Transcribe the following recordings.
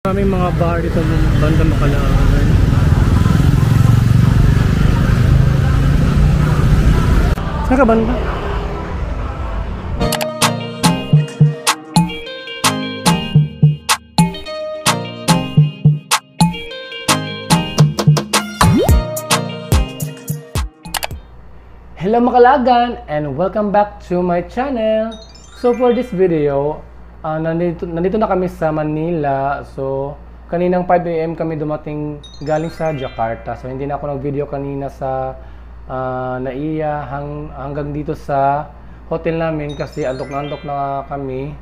May mga bar dito banda Makalangan. Saan ka banda? Hello Makalagan and welcome back to my channel. So for this video, nandito na kami sa Manila. So kaninang 5 AM kami dumating galing sa Jakarta. So hindi na ako nag-video kanina sa Naiya hanggang dito sa hotel namin kasi antok na kami.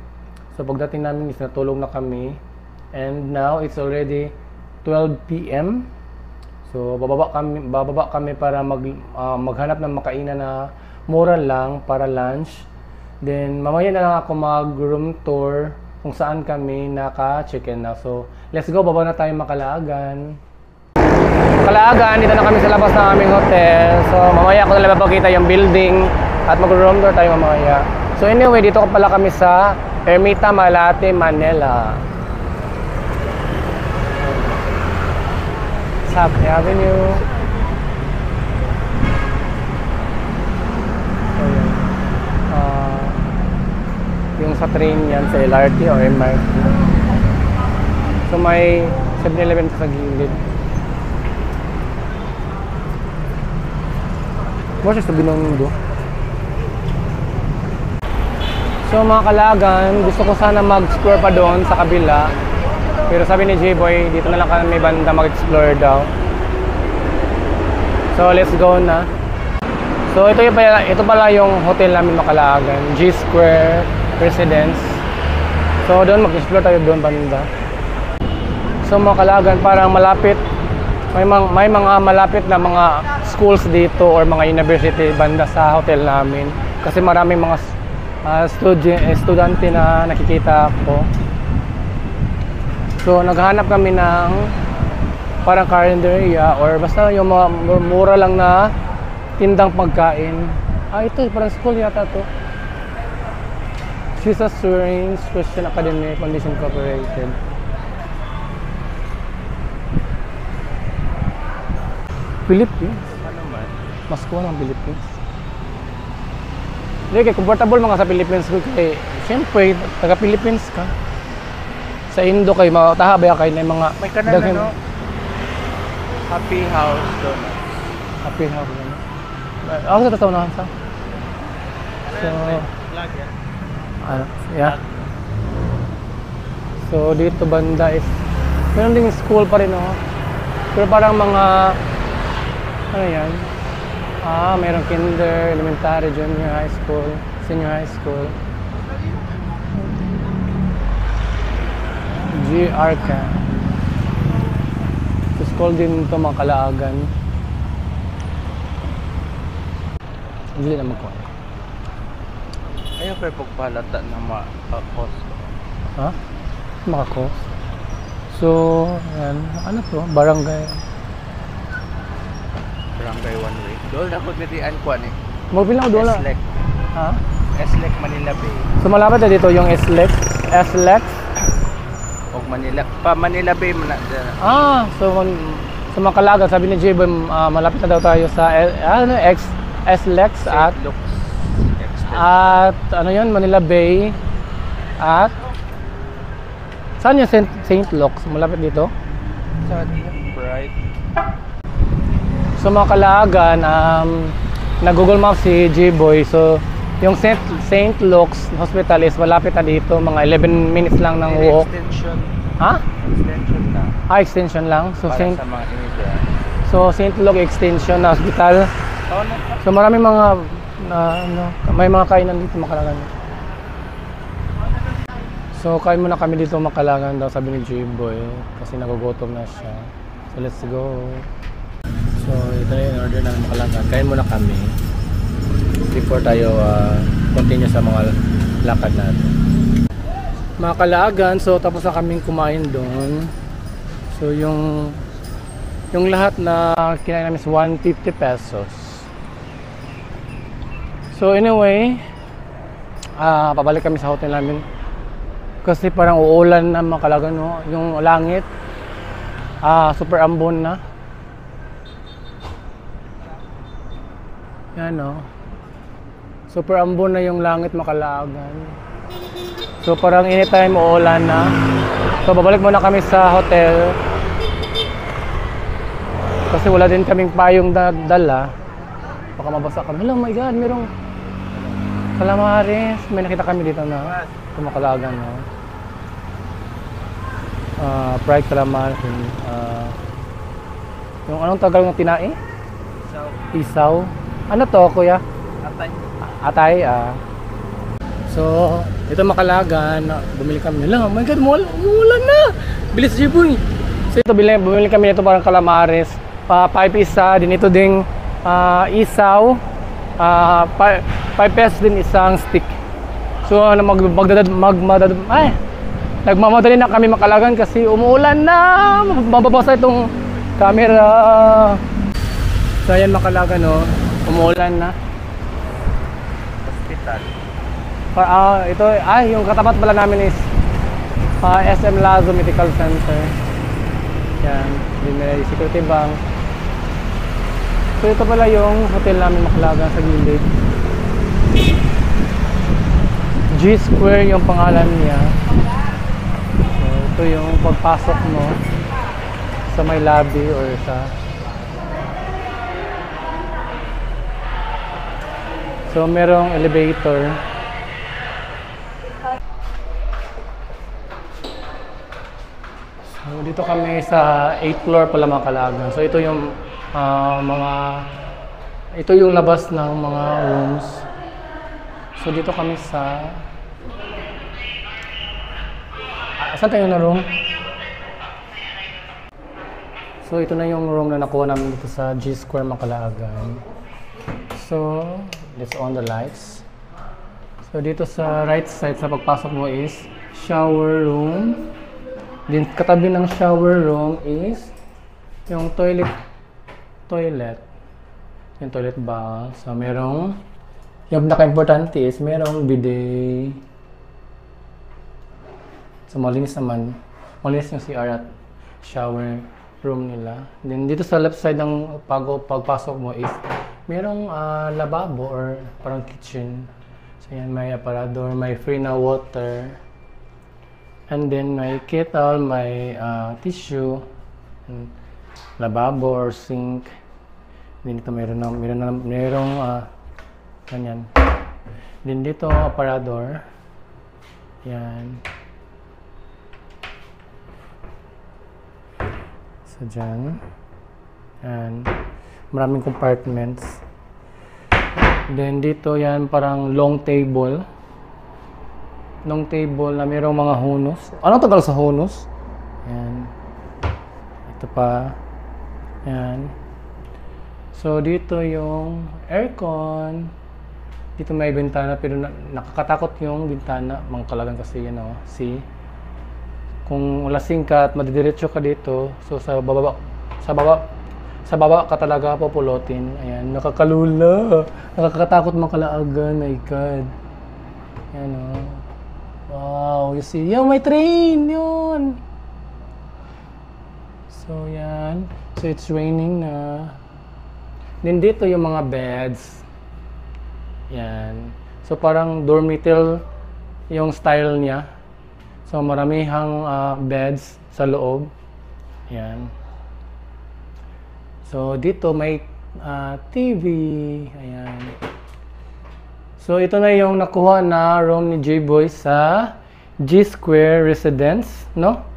So pagdating namin is natulog na kami. And now it's already 12 PM. So bababa kami para maghanap ng makainan na mura lang para lunch. Then mamaya na lang ako mag-room tour kung saan kami naka-check-in na. So let's go, baba na tayo Makalagan. Makalagan, dito na kami sa labas ng aming hotel. So mamaya ko na lang mapakita yung building at mag-room tour tayo mamaya. So anyway, dito pala kami sa Ermita Malate, Manila. Happy Avenue. So, yung sa train yan sa LRT o MRT. So may 7-Eleven sa gilid. Mo siya sa Binondo. So mga Kalagan, gusto ko sana mag-explore pa doon sa kabila. Pero sabi ni J-Boy, dito na lang kami banda mag-explore daw. So let's go na. So ito pala yung hotel namin Makalagan, G Square Residence. So doon mag-explore tayo doon banda. So Makalagan, parang malapit. May mga malapit na mga schools dito or mga university banda sa hotel namin. Kasi maraming mga estudyante na nakikita ko. So naghanap kami ng parang carinderia or basta yung mga mura lang na tindang pagkain. Ito parang school yata to. Jesus Surings Christian Academy Foundation Incorporated. Philippines? Ano ba? Mas kuha ng Philippines. Hindi, kaya comfortable mga sa Philippines ko kaya siyempre, taga-Philippines ka. Sa Indo kayo, matahabay kayo na yung mga... May kanan ano? Happy House doon. Happy House doon. Ako sa tatawnahan sa? So... Vlog yan? Ano? Yeah. So dito banda is... Meron ding school pa rin oh. Pero parang mga... Ano yan? Mayroong kinder, elementary, junior high school, senior high school. GR ka. So, school din ito Makalagan. Hindi na magkuha. Ayaw kayo pagpalata na makakos. Ha? Makakos? So, yan. Ano to? Barangay. Barangay One Way. Doon ako nitian ko eh. Magbilang ko doon lang. SLEC. Ha? SLEC Manila Bay. So, malapit na dito yung SLEC. SLEC? O Manila Bay man na. So sa Makalagan, sabi ni J-Boy, malapit na daw tayo sa SLEX at ano yun, Manila Bay at saan yung St. Luke's? Malapit dito? Sa Bright. So Makalagan, nag-Google Maps si J-Boy. So yung St. Luke's Hospital is malapit na dito, mga 11 minutes lang ng walk. Extension. Ha? Extension na. Extension lang. So para sa mga immigrant. So St. Luke Extension na hospital. So maraming mga may mga kainan dito Makalagan. So kain muna kami dito Makalagan daw sabi ni J-Boy kasi nagugutom na siya. So let's go. So ito na yung order ng Makalagan. Kain muna kami before tayo continue sa mga lakad natin. Makalagan, so tapos na kaming kumain doon. So yung lahat na kinain namin is 150 pesos. So anyway, pabalik kami sa hotel namin Kasi parang uulan na makalaga, no? Yung langit. Super ambon na. Yan, no? Super ambon na yung langit makalagan. So parang anytime uulan na. So babalik muna kami sa hotel. Kasi wala din kaming payong dala. Baka mabasa kami. Oh my God, merong calamares. May nakita kami dito na kumakalagan, no? Fried calamares. Yung anong tagal ng tinae? Isaw. Ano to, kuya? Atay. So, ito makalagan. Bumili kami nila. Oh my God, umulan na! Bilis, Jiboy! So, ito, bumili kami nito parang calamares. 5 isa. Din ito ding isaw. 5 pesos din isang stick. So, nagmamadali na kami makalagan kasi umuulan na. Mababasa itong camera. So, ayan makalagan, no? Umuulan na. Hospital. Ito, yung katapat pala namin is SM Lazo Medical Center. Yan, din may security bank. So ito pala yung hotel namin makalaga sa gilid. G Square yung pangalan niya. So ito yung pagpasok mo sa may lobby or sa... So merong elevator. So dito kami sa 8th floor pala makalagan. So ito yung ito yung labas ng mga rooms. So dito kami sa saan tayo na room? So ito na yung room na nakuha namin dito sa G Square Makalagan. So let's on the lights. So dito sa right side sa pagpasok mo is shower room. Din katabi ng shower room is yung toilet, yung toilet bowl. So merong, yung pinaka-importante is merong bidet. So malinis naman, malinis yung CR at shower room nila. Then dito sa left side ng pagpasok mo is merong lababo or parang kitchen. So yan, may aparador, may free na water. And then may kettle, may tissue, lababo or sink. Then dito merong ganyan. Then dito aparador. Yan. So dyan. Yan. Maraming compartments. Then dito yan parang long table. Long table na mayroong mga hunos. Anong tagal sa hunos? Yan. Ito pa. Yan. So dito yung aircon. Dito may bintana pero nakakatakot yung bintana. Mangkalagan kasi yan, oh. See? Kung lasing ka at madidiretso ka dito, so sa baba ka talaga pupulotin. Ayan, nakakalula. Nakakatakot makalaagan. My God. Ayan, oh. Wow, you see? Yo, may train! Yun! So, yan. So, it's raining na. Then, dito yung mga beds. Yan. So, parang dormitory yung style niya. So, maramihang beds sa loob. Yan. So, dito may TV. Ayan. So, ito na yung nakuha na room ni J-Boy sa G Square Residence, no?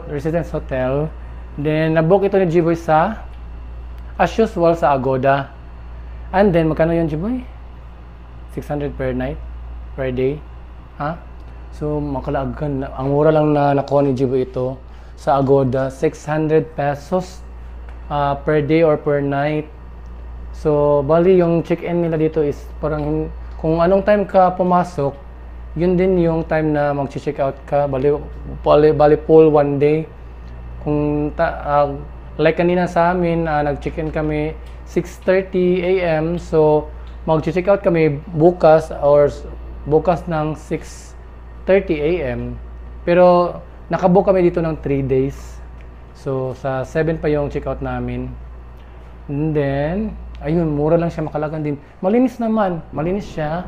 Residence Hotel. Then, nabook ito ni J-Boy sa, as usual, sa Agoda. And then, magkano yun, J-Boy? 600 per night? Per day? Ha? So, makalaagan. Ang mura lang na nakuha ni J-Boy ito sa Agoda. 600 pesos per day or per night. So, bali yung check-in nila dito is parang kung anong time ka pumasok, yun din yung time na mag-check out ka. Bali full one day. Kung like kanina sa amin, nag-check-in kami 6:30 AM. So, mag-check out kami bukas ng 6 6:30 a.m. Pero nakabook kami dito ng 3 days. So sa 7 pa yung check-out namin. And then, ayun, mura lang siya, makalagan din. Malinis naman, malinis siya.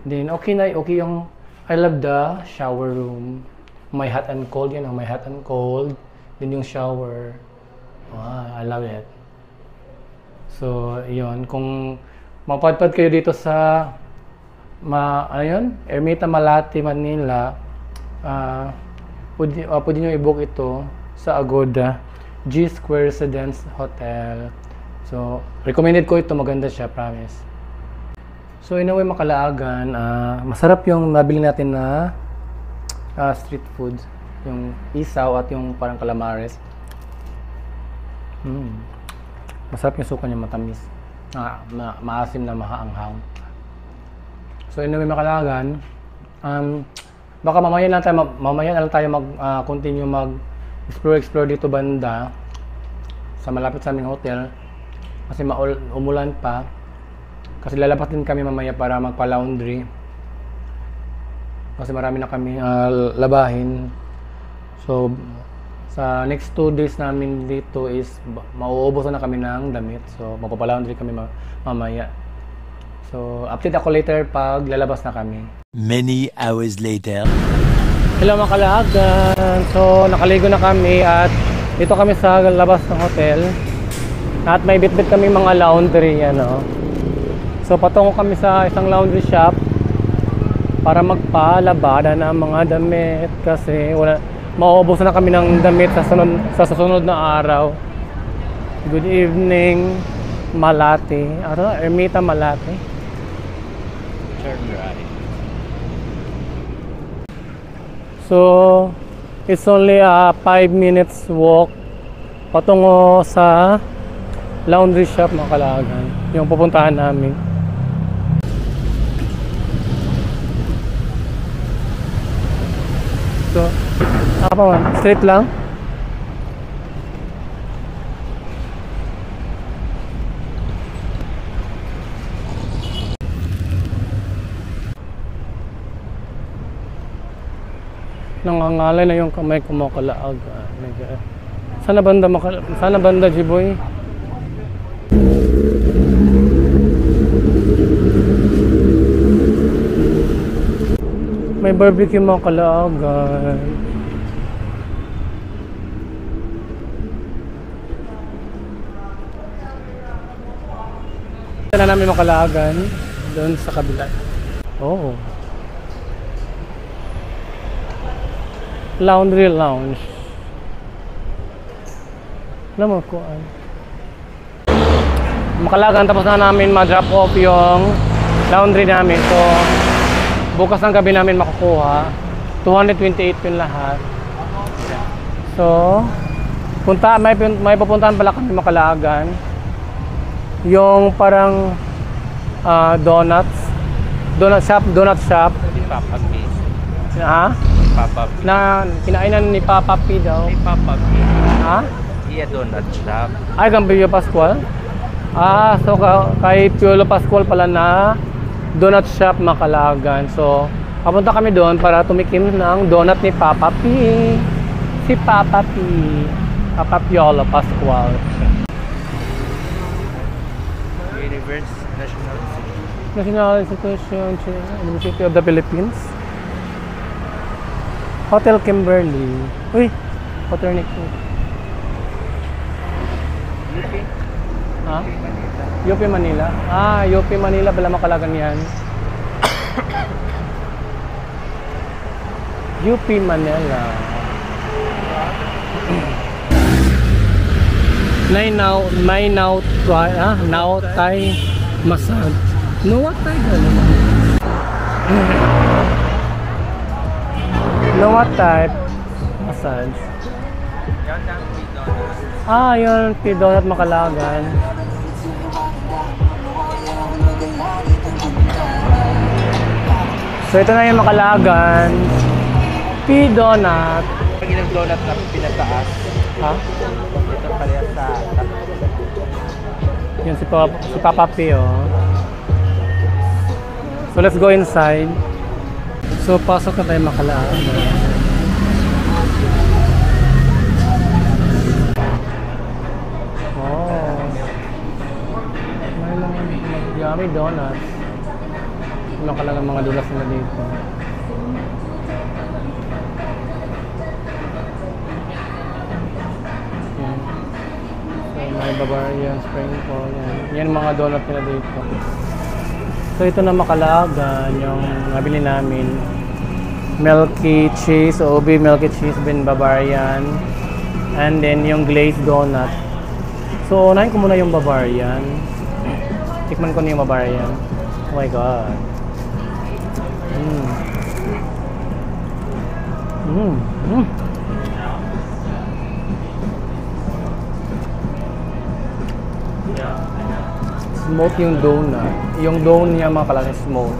Then okay yung, I love the shower room. May hot and cold, yan, may hot and cold. Then yung shower. Wow, I love it. So, yun, kung mapadpad kayo dito sa Ermita Malate, Manila, pwede nyo i-book ito sa Agoda G Square Residence Hotel. So, recommended ko ito, maganda siya, promise. So, in a way, Makalaagan, masarap yung nabili natin na street food. Yung isaw at yung parang calamares. Masarap yung suka niya, matamis. Maasim na mahaanghang. So, in a way, Makalaagan, baka mamaya na lang tayo mag-continue mag-explore dito banda sa malapit sa aming hotel. Kasi umulan pa. Kasi lalabas din kami mamaya para magpa-laundry. Kasi marami na kami labahin. So, sa next 2 days namin dito is mauubusan na kami ng damit. So, magpa-laundry kami mamaya. So, update ako later pag lalabas na kami. Many hours later. Hello Makalaagan! So, nakaligo na kami at dito kami sa labas ng hotel. At may bit-bit kami mga laundry, ano. So, patungo kami sa isang laundry shop para magpalabada ng mga damit kasi mauubusan na kami ng damit sa susunod na araw. Good evening, Malate. Ermita Malate. Turn right. So, it's only a 5 minutes walk patungo sa laundry shop, Makalaagan, yung pupuntahan namin. So, apa man, straight lang. Nangangalay na yung kamay ko, Makalaagan. Sana banda, Jiboy. May barbecue, Makalaagan. Ito na namin, Makalaagan. Doon sa kabila. Oh. Laundry lounge. Alam mo ko Makalaagan, tapos na namin ma-drop off yung laundry namin. So, bukas ng gabi namin makukuha. 228 yung lahat. So, may pupuntahan pala kami, Makalaagan. Yung parang donut shop. Papa P. Ha? Papa P. Na kinainan ni Papa P daw. Hey, Papa P. Ha? Iya, donut shop. Ay, Gambrillo Pascual? So kay Piolo Pascual pala na donut shop, Makalaagan. So, papunta kami doon para tumikim ng donut ni Papa P. Si Papa P. Papa Piolo Pascual. National Institution, University of the Philippines. Hotel Kimberly. Uy, Hotel Nico. Ha? UP Manila. UP Manila pala, Makalaagan yan. UP Manila. Now Thai massage. No, what Thai naman? No, what type massage? Yun, P-Donut, Makalaagan. So, ito na yung Makalaagan. P-Donut. Pag ilang donut na pinataas. Ha? Ito pala sa Yun si Papa P, oh. So, let's go inside. So, pasok na tayo Makalaagan. Oh. May mga yummy donuts. Makalagang mga donuts na dito. Yan. So, may Bavarian, sprinkle. Yan mga donut nila dito. So, ito na Makalaagan, yung nabili namin. Milky cheese, OB milky cheese, bin Bavarian. And then, yung glazed donut. So, unahin ko muna yung Bavarian. Tikman ko na yung Bavarian. Oh my God. Smoke yung donut. Yung dough niya mga kalang smoke.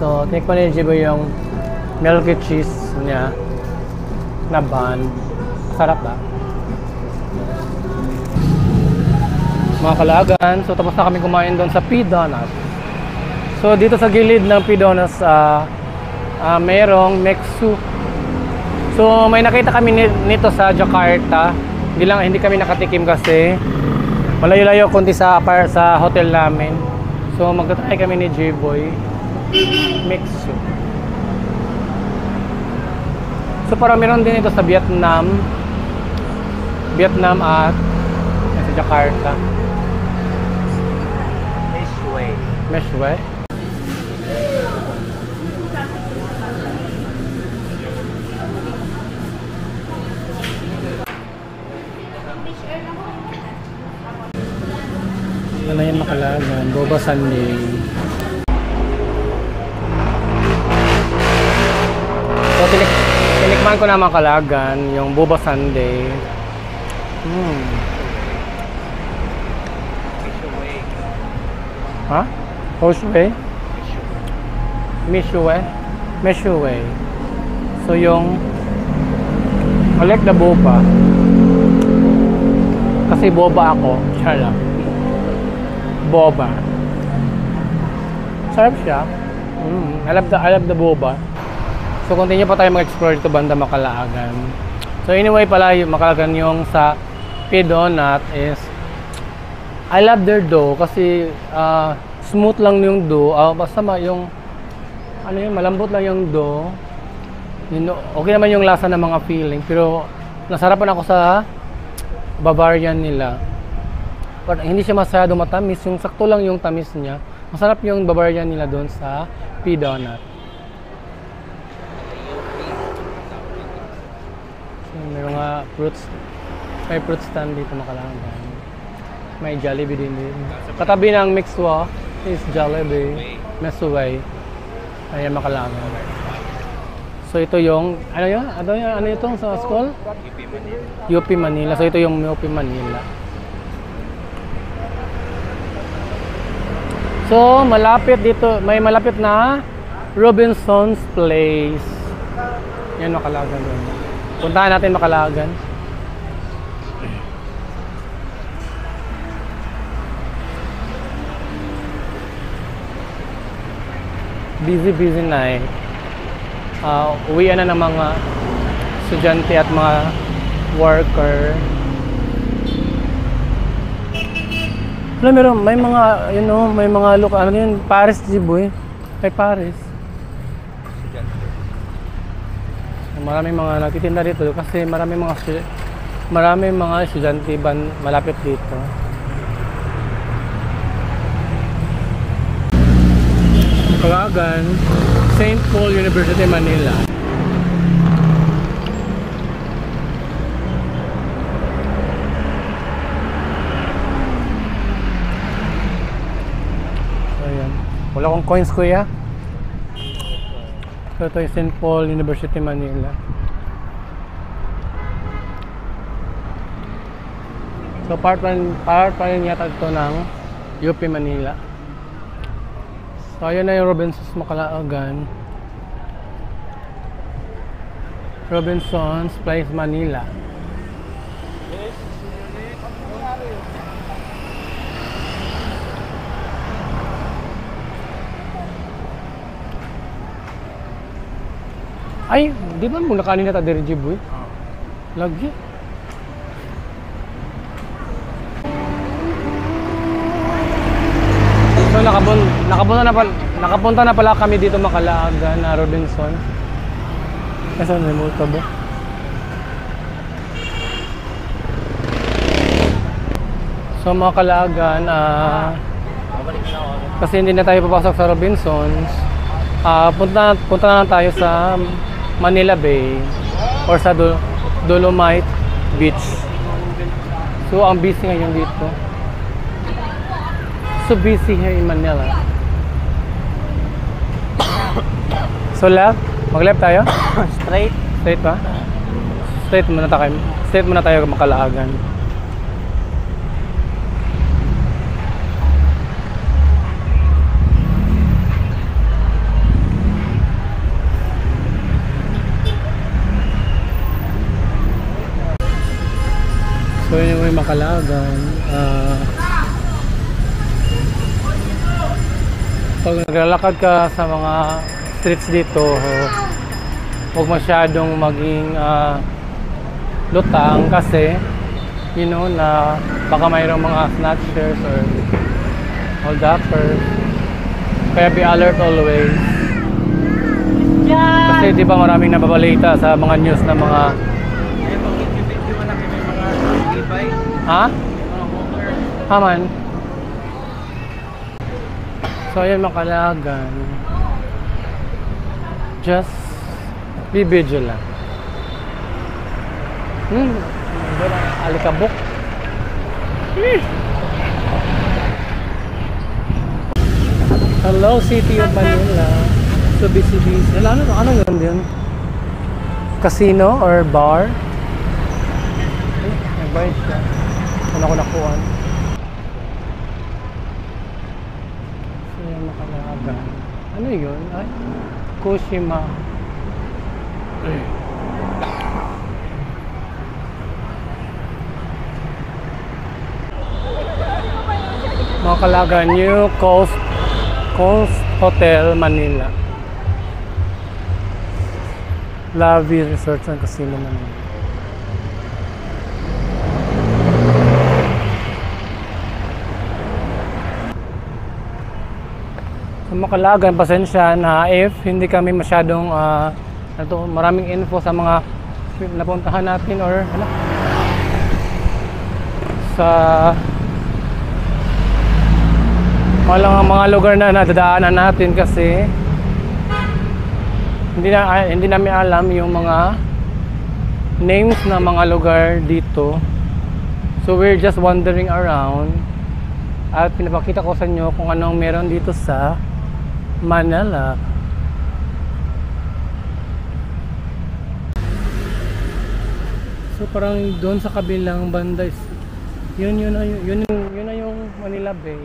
So, tikman ni Jibo yung milky cheese niya na bun. Sarap ba? Mga Kalaagan, so tapos na kami kumain doon sa P-Donut. So, dito sa gilid ng P-Donuts, mayroong Mexu. So, may nakita kami nito sa Jakarta. Hindi kami nakatikim kasi malayo-layo konti sa hotel namin. So, magtatry kami ni J-Boy. Mexu. So, parang meron din ito sa Vietnam at sa Jakarta. Meshway. Ano yan Makalaagan? Boba Sunday. So, tinikman ko na Makalaagan, yung Boba Sunday. Ha? Hoshway? Meshway. So, yung I like the boba. Kasi boba ako. Charot. Boba. Sarap siya. I love the boba. So, continue pa tayo mag-explore dito banda Makalaagan. So, anyway pala, Makalaagan yung sa P-Donut is I love their dough kasi smooth lang yung dough. Basta yung malambot lang yung dough. Okay naman yung lasa ng mga filling, pero nasarapan ako sa Bavarian nila. But hindi siya masyado matamis, yung sakto lang yung tamis niya. Masarap yung Bavarian nila doon sa P-Donut. So, may mga may fruit stand dito Makalaagan. May Jollibee din. Katabi ng Mixwa is Jollibee, Meshway. Ayan Makalaagan. So ito yung ano itong sa school? UP Manila. So ito yung UP Manila. So malapit dito, may malapit na Robinson's Place. Yan Makalaagan. Puntahan natin Makalaagan. Busy night. Uwian na ng mga estudyante at mga worker. May mga, may mga look, Paris, Jiboy. May Paris. Maraming mga nagtitinda dito kasi maraming mga estudyante malapit dito. Makalaagan, St. Paul University, Manila. So, ayan. Wala akong coins, kuya. So, ito yung St. Paul University, Manila. So, part pa rin yata ito ng UP Manila. So, ayun na yung Robinson's Makalaagan. Robinson's Place, Manila. Ay, di ba muna kanina ta diri Jiboy? Lagi. So nakapunta na pala kami dito Makalaagan na Robinson. Kasi may multo ba? So mga Kalaagan, kasi hindi na tayo papasok sa Robinsons, punta na lang tayo sa Manila Bay or sa Dolomite Beach. So ang busy ngayon dito. So busy here in Manila. So left? Mag-left tayo? Straight. Straight ba? Straight muna tayo. Straight muna tayo Makalaagan. So yun yung may Makalaagan. Pag naglalakad ka sa mga streets dito, huwag masyadong maging lutang kasi you know na baka mayroong mga snatchers or hold-uppers. Kaya be alert always. Kasi di ba maraming nababalita sa mga news na mga ha? Haman. So ayan Makalaagan. Just be vigilant. Alikabok. Hello City of Manila. So busy. Anong yun din? Casino or bar? Nagbayad siya. Ano ko nakuha? So yung Makalaagan. Ano yun? Ay, Kushima. Makalaagan, New Coast Hotel, Manila. Lavi Resort and Casino, Manila. Sa Makalaagan, pasensya na if hindi kami masyadong maraming info sa mga napuntahan natin or sa mga lugar na nadadaanan natin kasi hindi namin alam yung mga names ng mga lugar dito. So we're just wandering around at pinapakita ko sa inyo kung anong meron dito sa Manila. So parang doon sa kabilang banda yun na yung Manila Bay.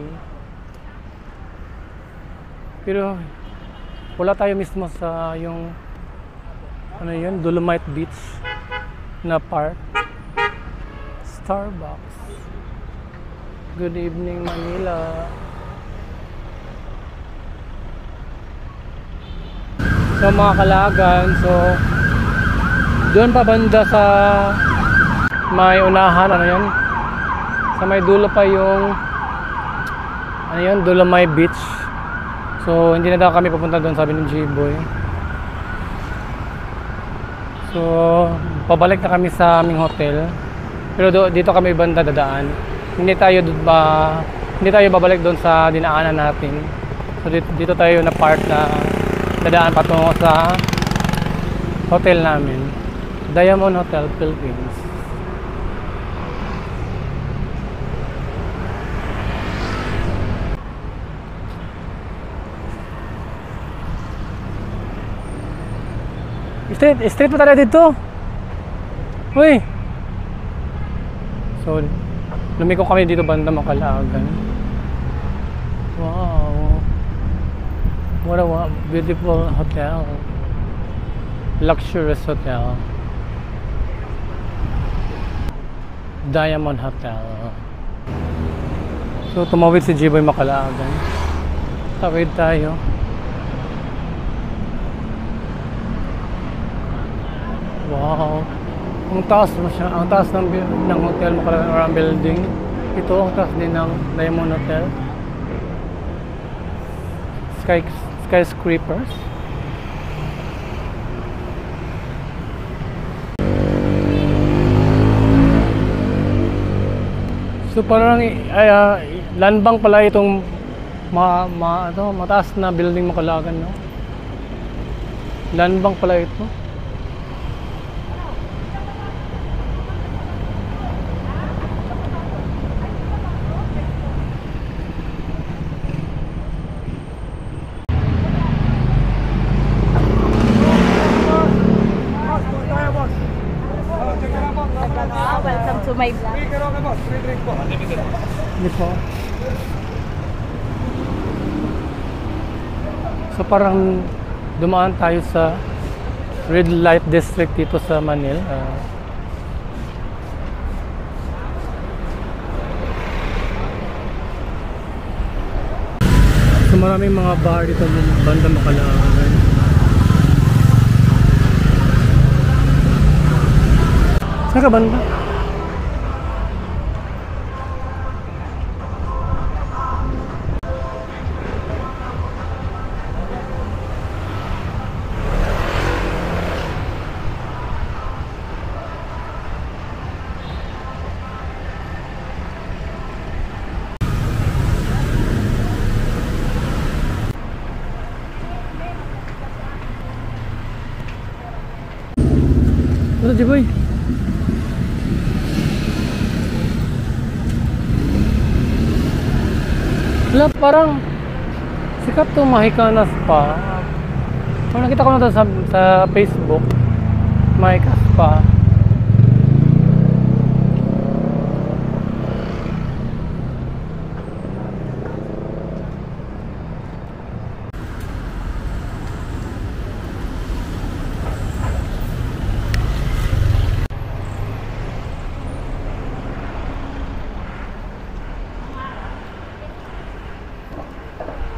Pero wala tayo mismo sa yung ano yun, Dolomite Beach na park. Starbucks. Good evening Manila. So mga Kalaagan, so doon pa banda sa may unahan, ano yan, sa may dulo pa yung ano yun, Dolomite Beach. So hindi na daw kami papunta doon, sabi ng J-Boy. So pabalik na kami sa aming hotel. Pero dito kami banda dadaan. Hindi tayo babalik doon sa dinaanan natin. So dito tayo na part na dadaan patungo sa hotel namin, Diamond Hotel Philippines. Straight pa tayo dito. Uy. So lumiko kami dito banda Makalaagan. Wow. What a beautiful hotel. Luxurious hotel. Diamond Hotel. So tumawid si J-Boy Makalaagan. Tawid tayo. Wow. Ang taas mo siya. Ang taas ng hotel mo kalagang around building. Ito ang taas din ng Diamond Hotel. Skyscrapers. So parang land bank pala itong mataas na building Makalagan, no? Land bank pala ito. Welcome to my vlog. Hindi po. So parang dumaan tayo sa red light district dito sa Manila. So maraming mga bar dito ng banda Makalagan. Saan ka banda? Ano, Jiboy? Wala, parang sikat to Mahikana Spa. Parang nakita ko na to sa Facebook. Mahika Spa.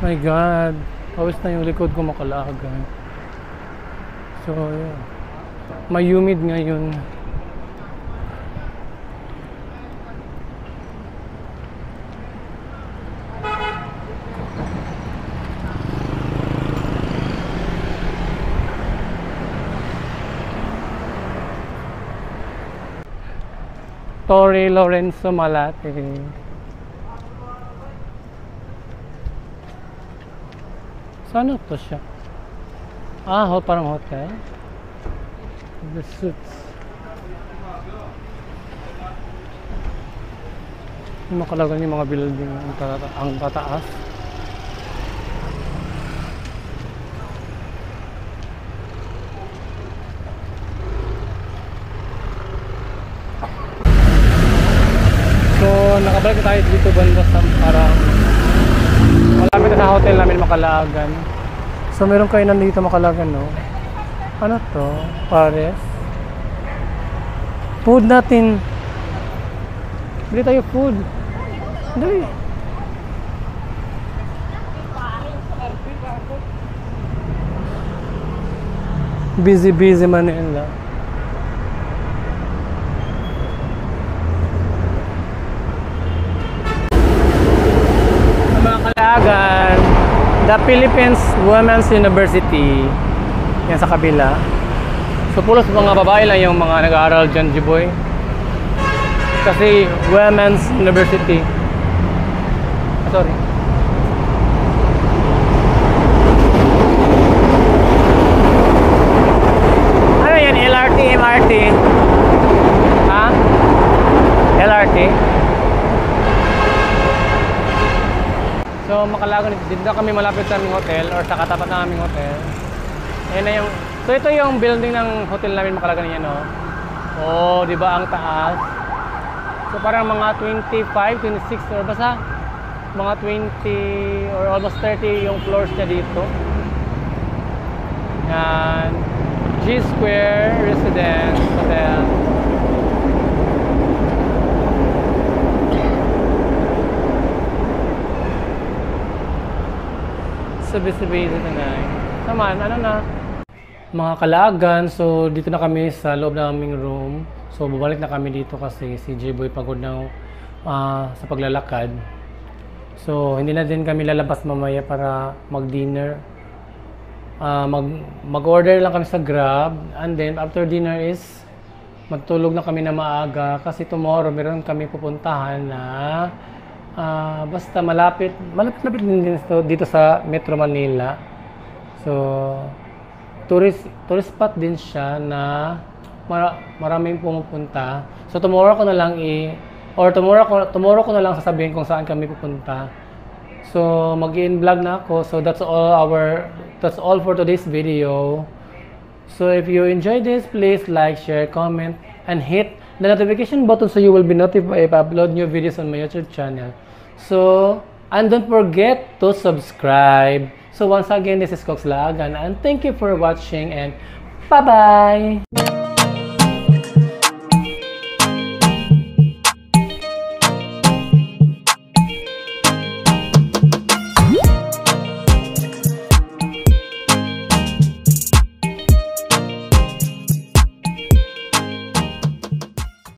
My God, pawis na yung likod ko Makalagan. So, yeah. May humid ngayon. Torre Lorenzo Malate. Saan to siya? Parang hotel. The Suits. Yung Makalagan yung mga building ang tataas. So, nakabalik na tayo dito banda sa parang malapit na sa hotel namin Makalagan. So meron kainan dito Makalagan, no? Ano to? Pares. Food natin. Bili tayo food. Dali. Busy Manila. Makalagan, the Philippines Women's University. Yan sa kabila. So pulos mga babae lang yung mga nag-aaral dyan, Jiboy. Kasi Women's University. Sorry. Ano yan? LRT, MRT? Ha? LRT? So Makalagan, dito na kami malapit sa aming hotel or sa katapat ng aming hotel. Ayan na yung, so ito yung building ng hotel namin Makalagan niya, no? Oh, di ba ang taas? So parang mga 25, 26 or basta mga 20 or almost 30 yung floors niya dito. Yan. G Square Residence Hotel. Sabi-sabi dito na. Saman, ano na? mga kalagan. So dito na kami sa loob ng aming room. So bumalik na kami dito kasi si J-Boy pagod na sa paglalakad. So hindi na din kami lalabas mamaya para mag-dinner. Mag-order lang kami sa Grab, and then after dinner is magtulog na kami na maaga kasi tomorrow meron kami pupuntahan na basta malapit din dito sa Metro Manila. So tourist spot din siya na maraming pumupunta. So tomorrow ko na lang tomorrow ko na lang sasabihin kung saan kami pupunta. So mag-in vlog na ako. So that's all for today's video. So if you enjoyed this, please like, share, comment, and hit the notification button so you will be notified if I upload new videos on my YouTube channel. So, and don't forget to subscribe. So once again, this is Cox Laagan, and thank you for watching, and bye-bye!